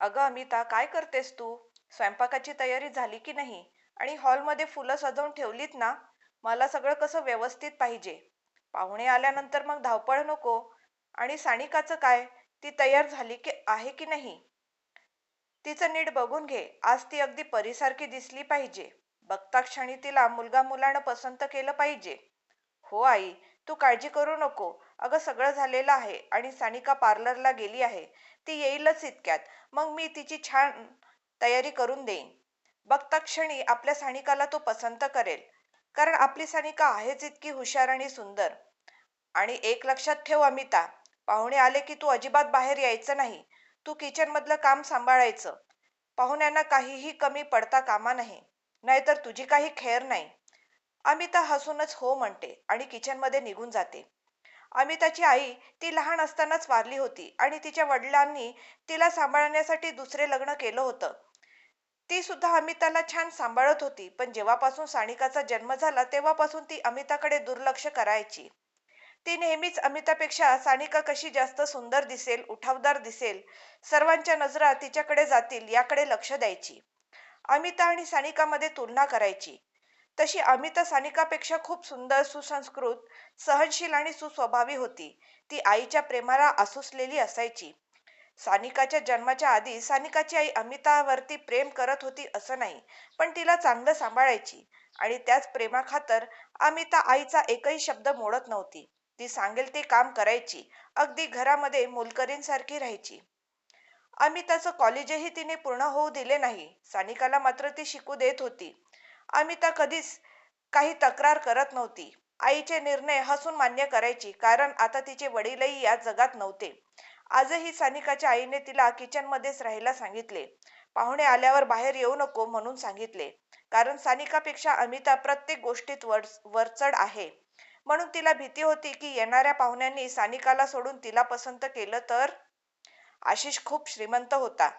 अगं अमिता, काय करतेस तू? स्वयंपाकाची तयारी झाली की नाही? आणि हॉलमध्ये फुलं सजवून ठेवलीत ना? मला सगळं कसं व्यवस्थित पाहिजे. पाहुणे आल्यानंतर मग धावपळ नको. आणि सानिकाचं काय? ती तयार झाली की आहे की नाही? तिचं नीट बघून घे. आज ती अगदी परीसारखी दिसली पाहिजे. बघता क्षणी तिला मुलगा मुलानं पसंत केलं पाहिजे. हो आई, तू काळजी करू नको. अगं सगळं झालेलं आहे आणि सानिका पार्लरला गेली आहे. ती येईलच इतक्यात. मग मी तिची छान तयारी करून देईन. बघता क्षणी आपल्या सानिकाला तो पसंत करेल. कारण आपली सानिका आहेच इतकी हुशार आणि सुंदर. आणि एक लक्षात ठेव अमिता, पाहुणे आले की तू अजिबात बाहेर यायचं नाही. तू किचन मधलं काम सांभाळायचं. पाहुण्यांना काहीही कमी पडता कामा नाही. नाहीतर तुझी काही खैर नाही. अमिता हसूनच हो म्हणते आणि किचनमध्ये निघून जाते. अमिताची आई ती लहान असतानाच वारली होती आणि तिच्या वडिलांनी तिला सांभाळण्यासाठी दुसरे लग्न केलं होतं. ती सुद्धा अमिताला छान सांभाळत होती, पण जेव्हापासून सानिकाचा जन्म झाला तेव्हापासून ती अमिताकडे दुर्लक्ष करायची. ती नेहमीच अमितापेक्षा सानिका कशी जास्त सुंदर दिसेल, उठावदार दिसेल, सर्वांच्या नजरा तिच्याकडे जातील याकडे लक्ष द्यायची. अमिता आणि सानिकामध्ये तुलना करायची. तशी अमिता सानिकापेक्षा खूप सुंदर, सुसंस्कृत, सहनशील आणि सुस्वभावी होती. ती आईच्या प्रेमाला आसुसलेली असायची. सानिकाच्या जन्माच्या आधी सानिकाची आई अमितावरती प्रेम करत होती असं नाही, पण तिला चांगलं सांभाळायची. आणि त्याच प्रेमाखातर अमिता आईचा एकही शब्द मोडत नव्हती. ती सांगेल ते काम करायची. अगदी घरामध्ये मोलकरीणसारखी राहायची. अमिताचं कॉलेजही तिने पूर्ण होऊ दिले नाही. सानिकाला मात्र ती शिकू देत होती. अमिता कधीच काही तक्रार करत नव्हती. आईचे निर्णय हसून मान्य करायची, कारण आता तिचे वडीलही या जगात नव्हते. आजही सानिकाच्या आईने तिला किचनमध्येच राहायला सांगितले. पाहुणे आल्यावर बाहेर येऊ नको म्हणून सांगितले. कारण सानिकापेक्षा अमिता प्रत्येक गोष्टीत वरचढ आहे. म्हणून तिला भीती होती की येणाऱ्या पाहुण्यांनी सानिकाला सोडून तिला पसंत केलं तर. आशिष खूप श्रीमंत होता.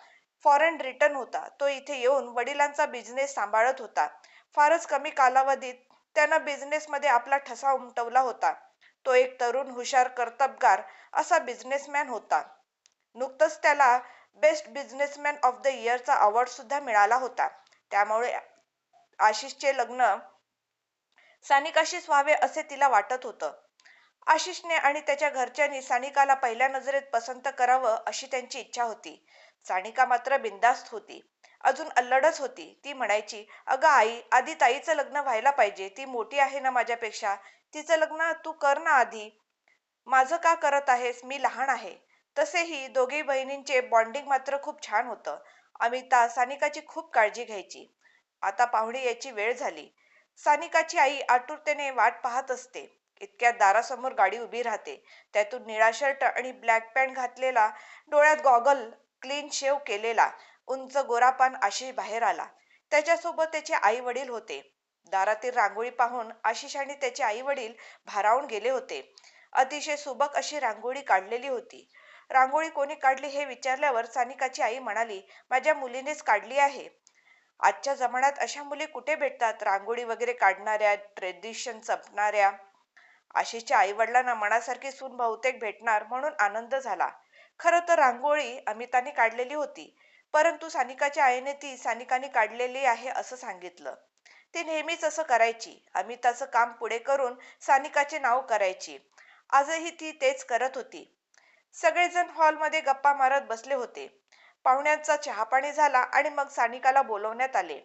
फॉरेन रिटर्न होता. तो इथे येऊन वडिलांचा बिझनेस सांभाळत होता. फारच कमी कालावधीत त्यानं बिझनेसमध्ये आपला ठसा उमटवला होता. तो एक तरुण, हुशार, कर्तबगार असा बिझनेसमॅन होता. नुकतंच त्याला बेस्ट बिझनेसमॅन ऑफ द इयरचा अवॉर्ड सुद्धा मिळाला होता. त्यामुळे आशिषचे लग्न सानिकाशीच व्हावे असे तिला वाटत होतं. आशिषने आणि त्याच्या घरच्यांनी सानिकाला पहिल्या नजरेत पसंत करावं अशी त्यांची इच्छा होती. सानिका मात्र बिनधास्त होती. अजून अल्लडच होती. ती म्हणायची, अगं आई, आधी ताईचं लग्न व्हायला पाहिजे. ती मोठी आहे ना माझ्यापेक्षा. तिचं लग्न तू कर ना आधी. माझं का करत आहेस? मी लहान आहे. तसेही दोघी बहिणींचे बॉन्डिंग मात्र खूप छान होतं. अमिता सानिकाची खूप काळजी घ्यायची. आता पाहुणे यायची वेळ झाली. सानिकाची आई आतुरतेने वाट पाहत असते. इतक्यात दारासमोर गाडी उभी राहते. त्यातून निळा शर्ट आणि ब्लॅक पॅन्ट घातलेला, डोळ्यात गॉगल, क्लीन शेव केलेला, उंच गोरापान आशिष बाहेर आला. त्याच्यासोबत त्याचे आई वडील होते. दारातील रांगोळी पाहून आशिष आणि त्याचे आई वडील भारावून गेले होते. अतिशय सुबक अशी रांगोळी काढलेली होती. रांगोळी कोणी काढली हे विचारल्यावर सानिकाची आई म्हणाली, माझ्या मुलीनेच काढली आहे. आजच्या जमान्यात अशा मुली कुठे भेटतात, रांगोळी वगैरे काढणाऱ्या, ट्रेडिशन जपणाऱ्या. आशिषच्या आई वडिलांना मनासारखी सून बहुतेक भेटणार म्हणून आनंद झाला. खरं तर रांगोळी अमिताने काढलेली होती, परंतु सानिकाच्या आईने ती सानिकाने काढलेली आहे असं सांगितलं. ती नेहमीच असं करायची. अमिताचं काम पुढे करून सानिकाचे नाव करायची. आजही ती तेच करत होती. सगळेजण हॉलमध्ये गप्पा मारत बसले होते. पाहुण्यांचा चहापाणी झाला आणि मग सानिकाला बोलवण्यात आले.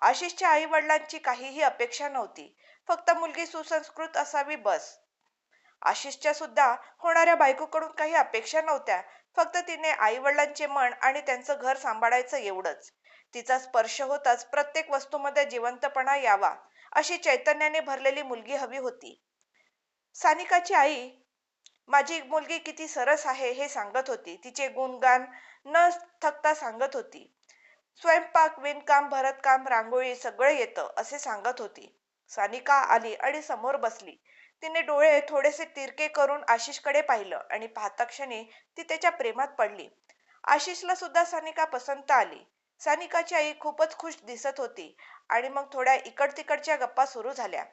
आशिषच्या आई वडिलांची काहीही अपेक्षा नव्हती. फक्त मुलगी सुसंस्कृत असावी बस. आशिषच्या सुद्धा होणाऱ्या बायकोकडून काही अपेक्षा नव्हत्या. फक्त तिने आई वडिलांचे मन आणि त्यांचं घर सांभाळायचं एवढंच. तिचा स्पर्श होताच प्रत्येक वस्तूमध्ये जिवंतपणा यावा अशी चैतन्याने भरलेली मुलगी हवी होती. सानिकाची आई माझी मुलगी किती सरस आहे हे सांगत होती. तिचे गुणगान न थकता सांगत होती. स्वयंपाक, विणकाम, भरतकाम, रांगोळी सगळं येतं असे सांगत होती. सानिका आली आणि समोर बसली. तिने डोळे थोडेसे तिरके करून आशिषकडे पाहिलं आणि पाहता क्षणी ती त्याच्या प्रेमात पडली. आशिषला सुद्धा सानिका पसंत आली. सानिकाची आई खूपच खुश दिसत होती आणि मग थोड्या इकड तिकडच्या गप्पा सुरू झाल्या.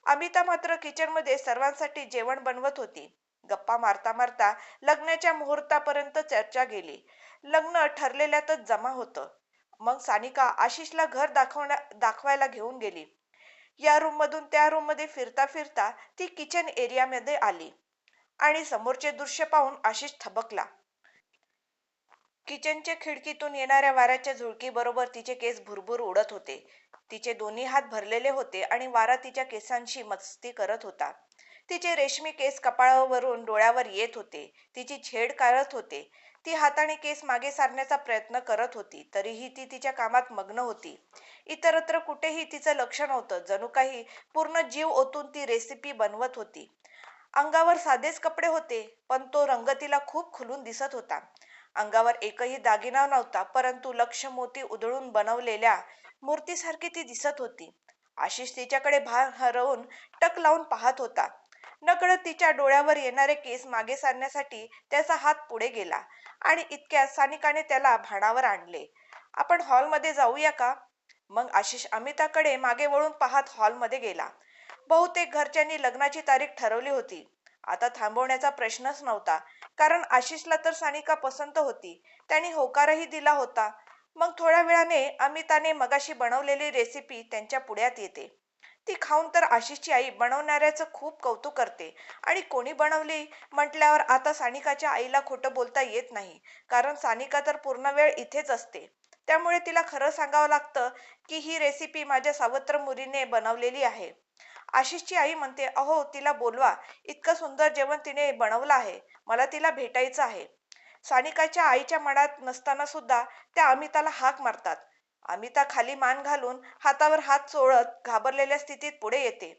अमिता मात्र किचनमध्ये सर्वांसाठी जेवण बनवत होती. गप्पा मारता मारता लग्नाच्या मुहूर्तापर्यंत चर्चा गेली. लग्न ठरलेल्यातच जमा होतं. मग सानिका आशिषला घर दाखवायला घेऊन गेली. या रूम मधून त्या रूम मध्ये फिरता फिरता ती किचन एरियामध्ये आली आणि समोरचे दृश्य पाहून आशिष थबकला. किचनच्या खिडकीतून येणाऱ्या वाऱ्याच्या झुळकी बरोबर तिचे केस भुरभुर उडत होते. तिचे दोन्ही हात भरलेले होते आणि वारा तिच्या केसांशी मस्ती करत होता. तिचे रेशमी केस कपाळावरून डोळ्यावर येत होते. तिची छेड काढत होते. ती हाताने केस मागे सारण्याचा प्रयत्न करत होती, तरीही ती तिच्या कामात मग्न होती. इतरत्र कुठेही तिचं लक्ष नव्हतं. जणू काही पूर्ण जीव ओतून ती रेसिपी बनवत होती. अंगावर साधेच कपडे होते, पण तो रंग तिला खूप खुलून दिसत होता. अंगावर एकही दागिना नव्हता, परंतु लक्ष मोती उधळून बनवलेल्या मूर्तीसारखी ती दिसत होती. आशिष तिच्याकडे भान हरवून टक लावून पाहत होता. नकळत तिच्या डोळ्यावर येणारे केस मागे सारण्यासाठी त्याचा हात पुढे गेला आणि इतक्यात सानिकाने त्याला भानावर आणले. आपण हॉलमध्ये जाऊया का? मग आशिष अमिताकडे मागे वळून पाहत हॉलमध्ये गेला. बहुतेक घरच्यांनी लग्नाची तारीख ठरवली होती. आता थांबवण्याचा प्रश्नच नव्हता, कारण आशिषला तर सानिका पसंत होती. त्याने होकारही दिला होता. मग थोड्या वेळाने अमिताने मगाशी बनवलेली रेसिपी त्यांच्या पुढ्यात येते. ती खाऊन तर आशिषची आई बनवणाऱ्याचं खूप कौतुक करते आणि कोणी बनवली म्हटल्यावर आता सानिकाच्या आईला खोटं बोलता येत नाही, कारण सानिका तर पूर्ण वेळ इथेच असते. त्यामुळे तिला खरं सांगावं लागतं की ही रेसिपी माझ्या सावत्र मुलीने बनवलेली आहे. आशिषची आई म्हणते, अहो तिला बोलवा, इतकं सुंदर जेवण तिने बनवलं आहे, मला तिला भेटायचं आहे. सानिकाच्या आईच्या मनात नसताना सुद्धा त्या अमिताला हाक मारतात. अमिता खाली मान घालून हातावर हात चोळत घाबरलेल्या स्थितीत पुढे येते.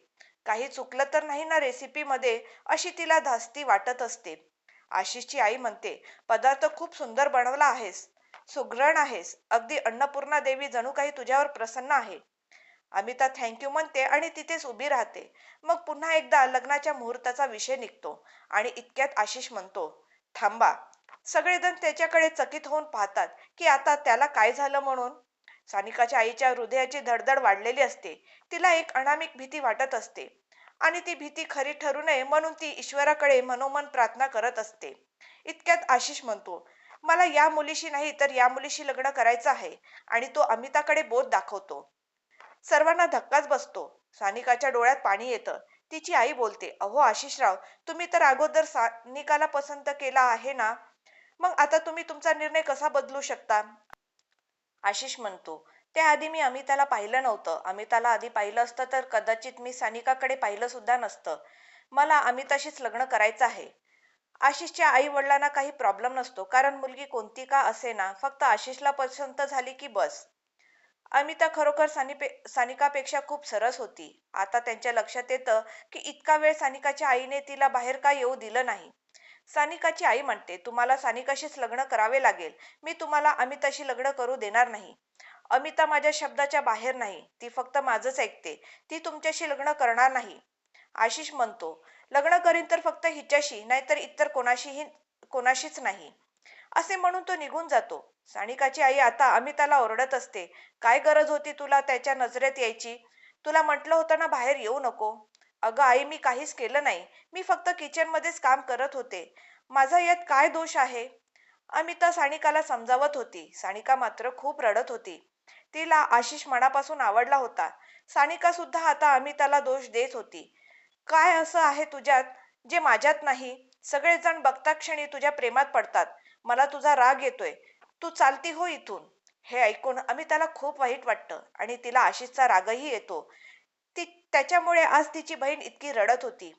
काही चुकलं तर नाही ना रेसिपीमध्ये, अशी तिला धास्ती वाटत असते. आशिषची आई म्हणते, पदार्थ खूप सुंदर बनवला आहेस, सुगरण आहेस, अगदी अन्नपूर्णा देवी जणू काही तुझ्यावर प्रसन्न आहे. अमिता थँक्यू म्हणते आणि तिथेच उभी राहते. मग पुन्हा एकदा लग्नाच्या मुहूर्ताचा विषय निघतो आणि इतक्यात आशिष म्हणतो, थांबा. सगळेजण त्याच्याकडे चकित होऊन पाहतात की आता त्याला काय झालं म्हणून. सानिकाच्या आईच्या हृदयाची धडधड वाढलेली असते. तिला एक अनामिक भीती वाटत असते आणि ती भीती खरी ठरू नये म्हणून ती ईश्वराकडे मनोमन प्रार्थना करत असते. इतक्यात आशिष म्हणतो, मला या मुलीशी नाही तर या मुलीशी लग्न करायचं आहे, आणि तो अमिताकडे बोट दाखवतो. सर्वांना धक्काच बसतो. सानिकाच्या डोळ्यात पाणी येतं. तिची आई बोलते, अहो आशिषराव, तुम्ही तर अगोदर सानिकाला पसंत केला आहे ना, मग आता तुम्ही तुमचा निर्णय कसा बदलू शकता? आशिष म्हणतो, त्याआधी मी अमिताला पाहिलं नव्हतं. अमिताला आधी पाहिलं असतं तर कदाचित मी सानिकाकडे पाहिलं सुद्धा नसतं. मला अमिताशीच लग्न करायचं आहे. आशिषच्या आई वडिलांना काही प्रॉब्लेम नसतो, कारण मुलगी कोणती का असेना, फक्त आशिषला पसंत झाली की बस. अमिता खरोखर सानिकापेक्षा खूप सरस होती. आता त्यांच्या लक्षात येतं की इतका वेळ सानिकाच्या आईने तिला बाहेर का येऊ दिलं नाही. सानिकाची आई म्हणते, तुम्हाला सानिकाशीच लग्न करावे लागेल. मी तुम्हाला अमिताशी लग्न करू देणार नाही. अमिता माझ्या शब्दाच्या बाहेर नाही. ती फक्त माझंच ऐकते. ती तुमच्याशी लग्न करणार नाही. आशिष म्हणतो, लग्न करीन तर फक्त हिच्याशी, नाहीतर इतर कोणाशीच नाही. असे म्हणून तो निघून जातो. सानिकाची आई आता अमिताला ओरडत असते, काय गरज होती तुला त्याच्या नजरेत यायची? तुला म्हटलं होतं ना बाहेर येऊ नको. अगं आई, मी काहीच केलं नाही. मी फक्त किचन मध्येच काम करत होते. माझा यात काय दोष आहे? अमिता सानिकाला समजावत होती. सानिका मात्र खूप रडत होती. तिला आशिष मनापासून आवडला होता. सानिका सुद्धा आता अमिताला दोष देत होती. काय असं आहे तुझ्यात जे माझ्यात नाही? सगळेजण बघता क्षणी तुझ्या प्रेमात पडतात. मला तुझा राग येतोय. तू चालती हो इथून. हे ऐकून अमिताला खूप वाईट वाटतं आणि तिला आशिषचा रागही येतो. ती त्याच्यामुळे आज तिची बहीण इतकी रडत होती.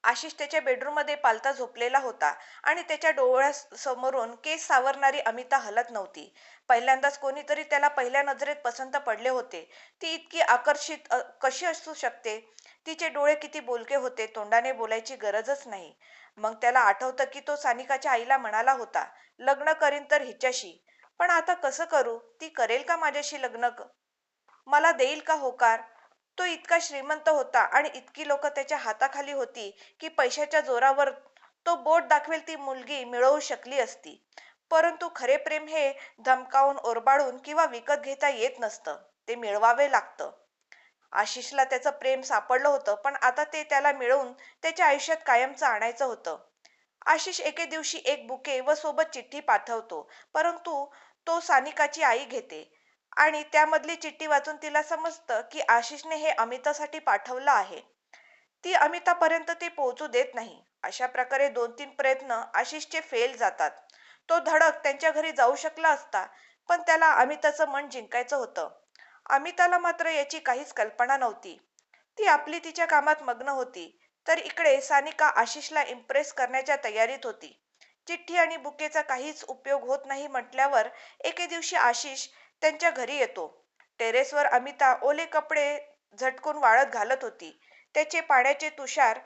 आशिष त्याच्या बेडरूम मध्ये पालथा झोपलेला होता आणि त्याच्या डोळ्यासमोरून केस सावरणारी अमिता हलत नव्हती. पहिल्यांदाच कोणीतरी त्याला पहिल्या नजरेत पसंत पडले होते. ती इतकी आकर्षित कशी असू शकते? तिचे डोळे किती बोलके होते, तोंडाने बोलायची गरजच नाही. मग त्याला आठवतं की तो सानिकाच्या आईला म्हणाला होता, लग्न करीन तर हिच्याशी. पण आता कसं करू? ती करेल का माझ्याशी लग्न? मला देईल का होकार? तो इतका श्रीमंत होता आणि इतकी लोक त्याच्या हाताखाली होती की पैशाच्या जोरावर तो बोट दाखवेल ती मुलगी मिळवू शकली असती. परंतु खरे प्रेम हे धमकावून, ओरबाडून किंवा विकत घेता येत नसतं. ते मिळवावे लागतं. आशिषला त्याचं प्रेम सापडलं होतं, पण आता ते त्याला मिळवून त्याच्या आयुष्यात कायमचं आणायचं होतं. आशिष एके दिवशी एक बुके व सोबत चिठ्ठी पाठवतो, परंतु तो सानिकाची आई घेते आणि त्यामधली चिठ्ठी वाचून तिला समजतं की आशिषने हे अमितासाठी पाठवलं आहे. ती अमितापर्यंत ते पोहोचू देत नाही. अशा प्रकारे 2-3 प्रयत्न आशिषचे फेल जातात. तो धडक त्यांच्या घरी जाऊ शकला असता, पण त्याला अमिताचं मन जिंकायचं होतं. अमिताला मात्र याची काहीच कल्पना नव्हती. ती आपली तिच्या कामात मग्न होती, तर इकडे सानिका आशिषला इम्प्रेस करण्याच्या तयारीत होती. चिठ्ठी आणि बुकेचा काहीच उपयोग होत नाही म्हटल्यावर एके दिवशी आशिष त्यांच्या घरी येतो. टेरेसवर अमिता ओले कपडे झटकून वाळत घालत होती. त्याचे पाण्याचे तुषार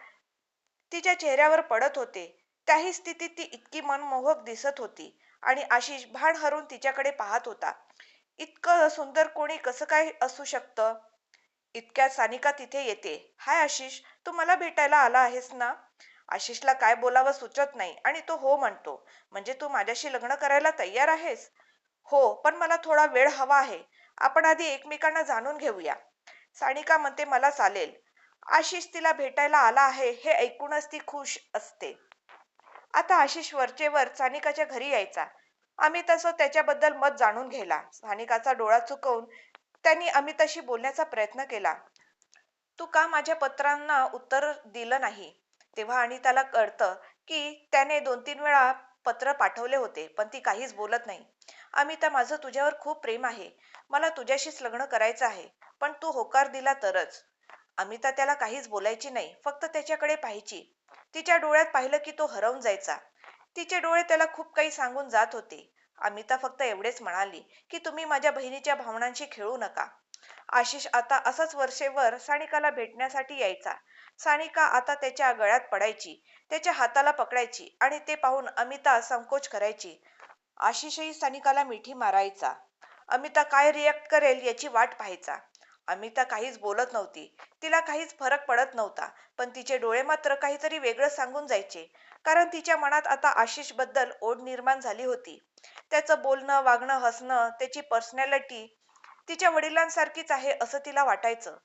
तिच्या चेहऱ्यावर पडत होते. त्याही स्थितीत ती इतकी मनमोहक दिसत होती आणि आशिष भान हरवून तिच्याकडे पाहत होता. इतकं सुंदर कोणी कसं काय असू शकतं? इतक्यात सानिका तिथे येते. हाय आशिष, तू मला भेटायला आला आहेस ना? आशिषला काय बोलावं सुचत नाही आणि तो हो म्हणतो. म्हणजे तू माझ्याशी लग्न करायला तयार आहेस? हो, पण मला थोडा वेळ हवा आहे. आपण आधी एकमेकांना जाणून घेऊया. सानिका म्हणते मला चालेल. आशिष तिला भेटायला आला आहे हे ऐकूनच ती खुश असते. आता आशिष वरचेवर सानिकाच्या घरी यायचा. अमिताचं त्याच्याबद्दल मत जाणून घ्यायला. सानिकाचा डोळा चुकवून त्यांनी अमिताशी बोलण्याचा प्रयत्न केला. तू का माझ्या पत्रांना उत्तर दिलं नाही? तेव्हा अनिताला कळतं की त्याने 2-3 वेळा पत्र पाठवले होते, पण ती काहीच बोलत नाही. अमिता, माझं तुझ्यावर खूप प्रेम आहे. मला तुझ्याशीच लग्न करायचं आहे, पण तू होकार दिला तरच. अमिता त्याला काहीच बोलायची नाही, फक्त त्याच्याकडे पाहायची. तिच्या डोळ्यात पाहिलं की तो हरवून जायचा. तिचे डोळे त्याला खूप काही सांगून जात होते. अमिता फक्त एवढेच म्हणाली की तुम्ही माझ्या बहिणीच्या भावनांशी खेळू नका. आशिष आता असंच वर्षेवर सानिकाला भेटण्यासाठी यायचा. सानिका आता त्याच्या गळ्यात पडायची, त्याच्या हाताला पकडायची आणि ते पाहून अमिता संकोच करायची. आशिषही सानिकाला मिठी मारायचा. अमिता काय रिॲक्ट करेल याची वाट पाहायचा. अमिता काहीच बोलत नव्हती. तिला काहीच फरक पडत नव्हता, पण तिचे डोळे मात्र काहीतरी वेगळं सांगून जायचे. कारण तिच्या मनात आता आशिष बद्दल ओढ निर्माण झाली होती. त्याचं बोलणं, वागणं, हसणं, त्याची पर्सनॅलिटी तिच्या वडिलांसारखीच आहे असं तिला वाटायचं.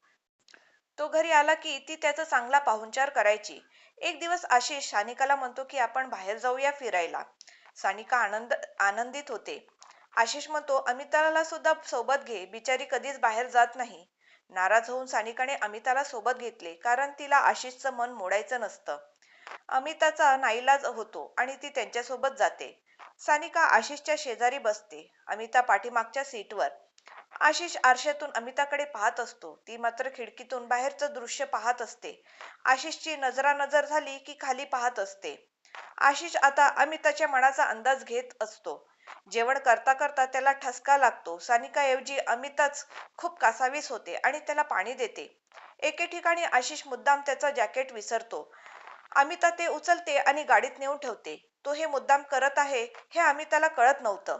तो घरी आला की ती त्याचा चांगला पाहुणचार करायची. एक दिवस आशिष सानिकाला म्हणतो की आपण बाहेर जाऊया फिरायला. सानिका आनंदित होते. आशिष म्हणतो अमिताला सुद्धा सोबत घे, बिचारी कधीच बाहेर जात नाही. नाराज होऊन सानिकाने अमिताला सोबत घेतले, कारण तिला आशिषचं मन मोडायचं नसतं. अमिताचा नाईलाज होतो आणि ती त्यांच्यासोबत जाते. सानिका आशिषच्या शेजारी बसते, अमिता पाठीमागच्या सीटवर. आशिष आरशातून अमिताकडे पाहत असतो. ती मात्र खिडकीतून बाहेरचं दृश्य पाहत असते. आशिषची नजरानजर झाली की खाली पाहत असते. आशिष आता अमिताच्या मनाचा अंदाज घेत असतो. जेवण करता करता त्याला ठसका लागतो. सानिकाऐवजी अमिताच खूप कासावीस होते आणि त्याला पाणी देते. एके ठिकाणी आशिष मुद्दाम त्याचं जॅकेट विसरतो. अमिता ते उचलते आणि गाडीत नेऊन ठेवते. तो हे मुद्दाम करत आहे हे अमिताला कळत नव्हतं.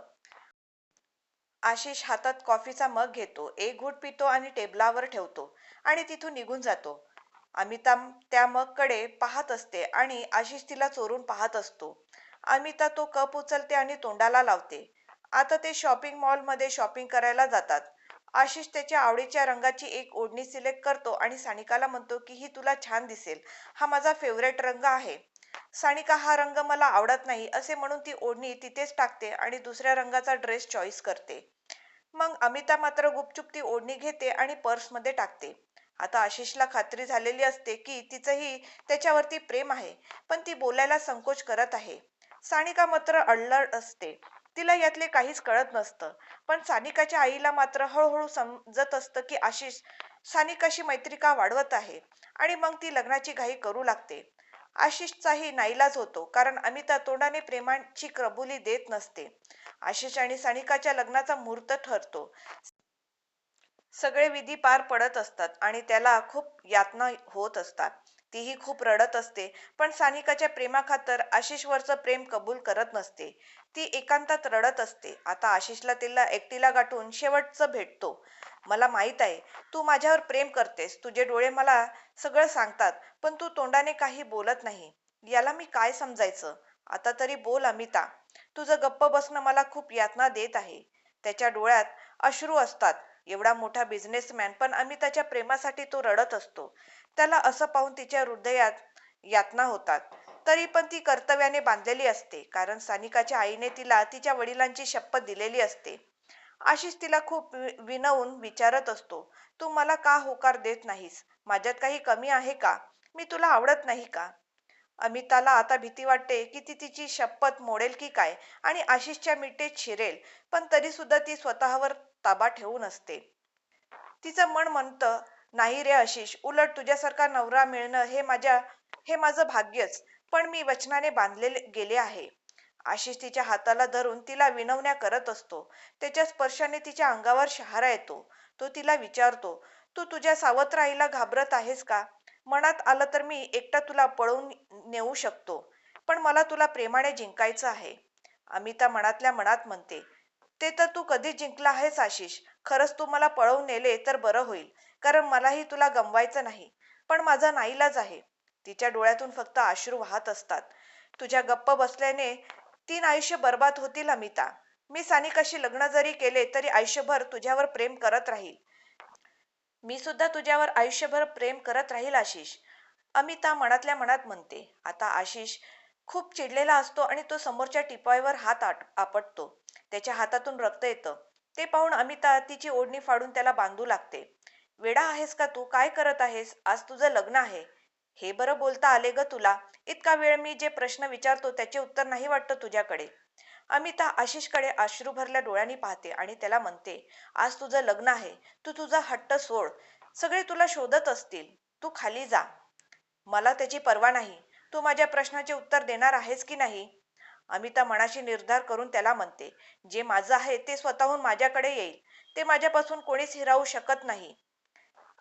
आशिष हातात कॉफीचा मग घेतो, एक घूट पितो आणि टेबलावर ठेवतो आणि तिथून निघून जातो. अमिता त्या मगकडे पाहत असते आणि आशिष तिला चोरून पाहत असतो. अमिता तो कप उचलते आणि तोंडाला लावते. आता ते शॉपिंग मॉलमध्ये शॉपिंग करायला जातात. आशिष त्याच्या आवडीच्या रंगाची एक ओढणी सिलेक्ट करतो आणि सानिकाला म्हणतो की ही तुला छान दिसेल, हा माझा फेवरेट रंग आहे. सानिका, हा रंग मला आवडत नाही असे म्हणून ती ओढणी तिथेच टाकते आणि दुसऱ्या रंगाचा ड्रेस चॉईस करते. मग अमिता मात्र गुपचूप ती ओढणी घेते आणि पर्समध्ये टाकते. आता आशिषला खात्री झालेली असते की तिचंही त्याच्यावरती प्रेम आहे, पण ती बोलायला संकोच करत आहे. सानिका मात्र अल्लड असते. तिला यातले काहीच कळत नसतं, पण सानिकाच्या आईला मात्र हळूहळू समजत असतं की आशिष सानिकाशी मैत्री का वाढवत आहे आणि मग ती लग्नाची घाई करू लागते. आशिषचाही नाईलाज होतो, कारण अमिता तोंडाने प्रेमाची कबुली देत नसते. आशिष आणि सानिकाच्या लग्नाचा मुहूर्त ठरतो. सगळे विधी पार पडत असतात आणि त्याला खूप यातना होत असतात. तीही खूप रडत असते, पण सानिकाच्या प्रेमाखातर आशिषवरचं प्रेम कबूल करत नसते. ती एकांतात रडत असते. आता आशिषला तिला एकटीला गाठून शेवटचं भेटतो. मला माहित आहे तू माझ्यावर प्रेम करतेस, तुझे डोळे मला सगळं सांगतात, पण तू तोंडाने काही बोलत नाही. याला मी काय समजायचं? आता तरी बोल अमिता. तुझं गप्प बसणं मला खूप यातना देत आहे. त्याच्या डोळ्यात अश्रू असतात, एवढा मोठा बिझनेसमॅन, पण अमिताच्या प्रेमासाठी तो रडत असतो. त्याला असं पाहून तिच्या हृदयात यातना होतात. तरी पण ती कर्तव्याने बांधलेली असते, कारण सानिकाच्या आईने तिला तिच्या वडिलांची शपथ दिलेली असते. आशिष तिला खूप विनवून विचारत असतो, तू मला का होकार देत नाहीस? माझ्यात काही कमी आहे का? मी तुला आवडत नाही का? अमिताला आता भीती वाटते की ती तिची शपथ मोडेल की काय आणि आशिषच्या मिठीत शिरेल, पण तरी सुद्धा ती स्वतःवर ताबा ठेवून असते. तिचं मन म्हणतं, नाही रे आशिष, उलट तुझ्यासारखा नवरा मिळणं हे माझं भाग्यच. पण मी वचनाने बांधले गेले आहे. आशिष तिच्या हाताला धरून तिला विनवण्या करत असतो. त्याच्या स्पर्शाने तिच्या अंगावर शहारा येतो. तो तिला विचारतो, तू तुझ्या सावत्र आईला घाबरत आहेस का? मनात आलं तर मी एकटा तुला पळवून नेऊ शकतो, पण मला तुला प्रेमाने जिंकायचं आहे. अमिता मनातल्या मनात म्हणते, ते तर तू कधीच जिंकला आहेस आशिष. खरंच तू मला पळवून नेले तर बरं होईल, कारण मलाही तुला गमवायचं नाही. पण माझा नाईलाज आहे. तिच्या डोळ्यातून फक्त अश्रू वाहत असतात. तुझ्या गप्प बसल्याने 3 आयुष्य बर्बाद होतील अमिता. मी सानिकाशी लग्न जरी केले तरी आयुष्यभर तुझ्यावर प्रेम करत राहील. मी सुद्धा तुझ्यावर आयुष्यभर प्रेम करत राहील आशिष, अमिता मनातल्या मनात म्हणते. आता आशिष खूप चिडलेला असतो आणि तो समोरच्या टिपॉयवर हात आपटतो. त्याच्या हातातून रक्त येतं. ते पाहून अमिता तिची ओढणी फाडून त्याला बांधू लागते. वेडा आहेस का तू? काय करत आहेस? आज तुझं लग्न आहे. हे बरं बोलता आले ग तुला? इतका वेळ मी जे प्रश्न विचारतो त्याचे उत्तर नाही वाटतं तुझ्याकडे. अमिता आशिषकडे अश्रू भरल्या डोळ्यांनी पाहते आणि त्याला म्हणते, आज तुझं लग्न आहे. तू तुझा हट्ट सोड. सगळे तुला शोधत असतील. तू खाली जा. मला त्याची पर्वा नाही. तू माझ्या प्रश्नाचे उत्तर देणार आहेस की नाही? अमिता मनाशी निर्धार करून त्याला म्हणते, जे माझं आहे ते स्वतःहून माझ्याकडे येईल. ते माझ्यापासून कोणीच हिरावू शकत नाही,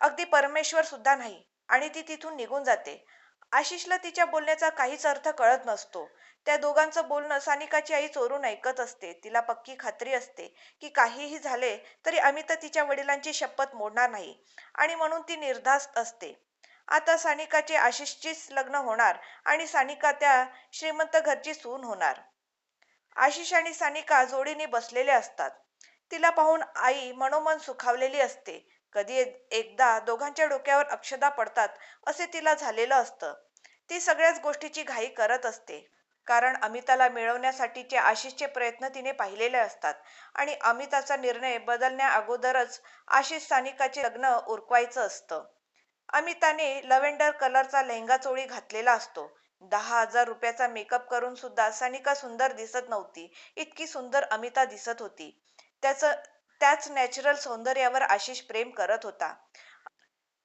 अगदी परमेश्वर सुद्धा नाही. आणि ती तिथून निघून जाते. आशिषला तिच्या बोलण्याचा काहीच अर्थ कळत नसतो. त्या दोघांचं बोलणं सानिकाची आई चोरून ऐकत असते. तिला पक्की खात्री असते की काहीही झाले तरी अमिता तिच्या वडिलांची शपथ मोडणार नाही, आणि म्हणून ती निर्धास्त असते. आता सानिकाचे आशिषचीच लग्न होणार आणि सानिका त्या श्रीमंत घरची सून होणार. आशिष आणि सानिका जोडीने बसलेले असतात. तिला पाहून आई मनोमन सुखावलेली असते. कधी एकदा दोघांच्या डोक्यावर अक्षदा पडतात असे तिला झालेलं असतं. ती सगळ्याच गोष्टीची घाई करत असते, कारण अमिताला मिळवण्यासाठीचे आशिषचे प्रयत्न तिने पाहिलेले असतात आणि अमिताचा निर्णय बदलण्या अगोदरच आशिष सानिकाचे लग्न उरकवायचं असतं. अमिताने लव्हेंडर कलरचा लेहंगा चोळी घातलेला असतो. 10,000 रुपयाचा मेकअप करून सुद्धा सानिका सुंदर दिसत नव्हती. इतकी सुंदर अमिता दिसत होती. त्याचं त्याच नॅचरल सौंदर्यावर आशिष प्रेम करत होता.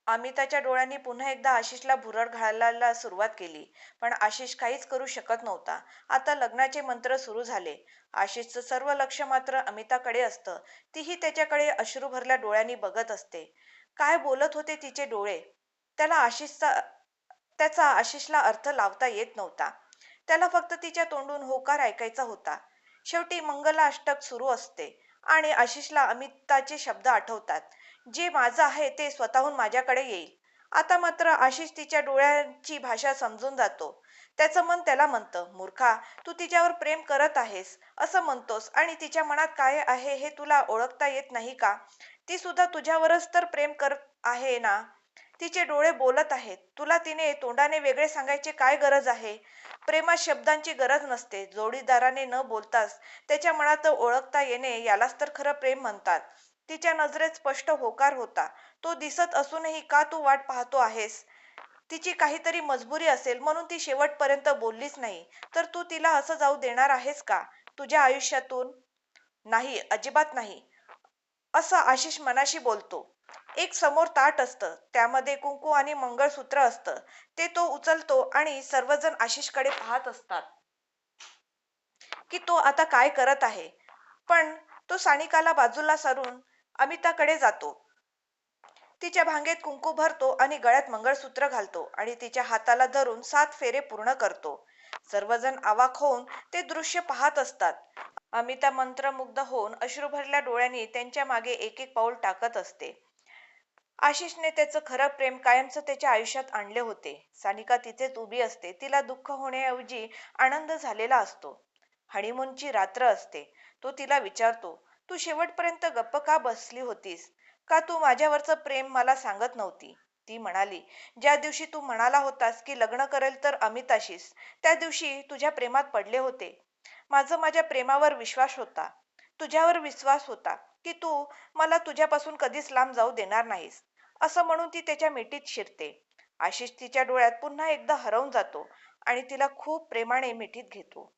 अमिताच्या डोळ्यांनी पुन्हा एकदा आशिषला भुरळ घालायला सुरुवात केली, पण आशिष काहीच करू शकत नव्हता. आता लग्नाचे मंत्र सुरू झाले. आशिषचं सर्व लक्ष मात्र अमिताकडे असतं. तीही त्याच्याकडे अश्रू भरल्या डोळ्यांनी बघत असते. काय बोलत होते तिचे डोळे? त्याला त्याचा आशिषला अर्थ लावता येत नव्हता. त्याला फक्त तिच्या तोंडून होकार ऐकायचा होता. शेवटी मंगलाष्टक सुरू असते आणि आशिषला अमिताचे शब्द आठवतात, जे माझं आहे ते स्वतःहून माझ्याकडे येईल. आता मात्र आशिष तिच्या डोळ्यांची भाषा समजून जातो. त्याचं मन त्याला म्हणतं, मूर्खा, तू तिच्यावर प्रेम करत आहेस असं म्हणतोस आणि तिच्या मनात काय आहे हे तुला ओळखता येत नाही का? ती सुद्धा तुझ्यावरच तर प्रेम करत आहे ना? तिचे डोळे बोलत आहेत. तुला तिने तोंडाने वेगळे सांगायची काय गरज आहे? प्रेमात शब्दांची गरज नसते. जोडीदाराने न बोलताच त्याच्या मनात ओळखता येणे यालाच तर खरं प्रेम म्हणतात. तिच्या नजरेत स्पष्ट होकार होता. तो दिसत असूनही का तू वाट पाहतो आहेस? तिची काहीतरी मजबुरी असेल म्हणून ती शेवटपर्यंत बोललीच नाही. तर तू तिला असं जाऊ देणार आहेस का तुझ्या आयुष्यातून? नाही, अजिबात नाही, असं आशिष मनाशी बोलतो. एक समोर ताट असतं. त्यामध्ये कुंकू आणि मंगळसूत्र असतं. ते तो उचलतो आणि सर्वजण आशिषकडे पाहत असतात की तो आता काय करत आहे. पण तो सानिकाला बाजूला सारून अमिताकडे जातो. तिच्या भांगेत कुंकू भरतो आणि गळ्यात मंगळसूत्र घालतो आणि तिच्या हाताला धरून 7 फेरे पूर्ण करतो. सर्वजण अवाक होऊन ते दृश्य पाहत असतात. अमिता मंत्रमुग्ध होऊन अश्रू भरल्या डोळ्यांनी त्यांच्या मागे एक एक पाऊल टाकत असते. आशिषने त्याचं खरं प्रेम कायमचं त्याच्या आयुष्यात आणले होते. सानिका तिथेच उभी असते. तिला दुःख होण्याऐवजी आनंद झालेला असतो. हनीमूनची रात्र असते. तो तिला विचारतो, तू शेवटपर्यंत गप्प का बसली होतीस? का तू माझ्यावरचं प्रेम मला सांगत नव्हती? ती म्हणाली, ज्या दिवशी तू म्हणाला होतास की लग्न करेल तर अमिताशीस, त्या दिवशी तुझ्या प्रेमात पडले होते. माझ्या प्रेमावर विश्वास होता. तुझ्यावर विश्वास होता की तू मला तुझ्यापासून कधीच लांब जाऊ देणार नाहीस. असं म्हणून ती त्याच्या मिठीत शिरते. आशिष तिच्या डोळ्यात पुन्हा एकदा हरवून जातो आणि तिला खूप प्रेमाने मिठीत घेतो.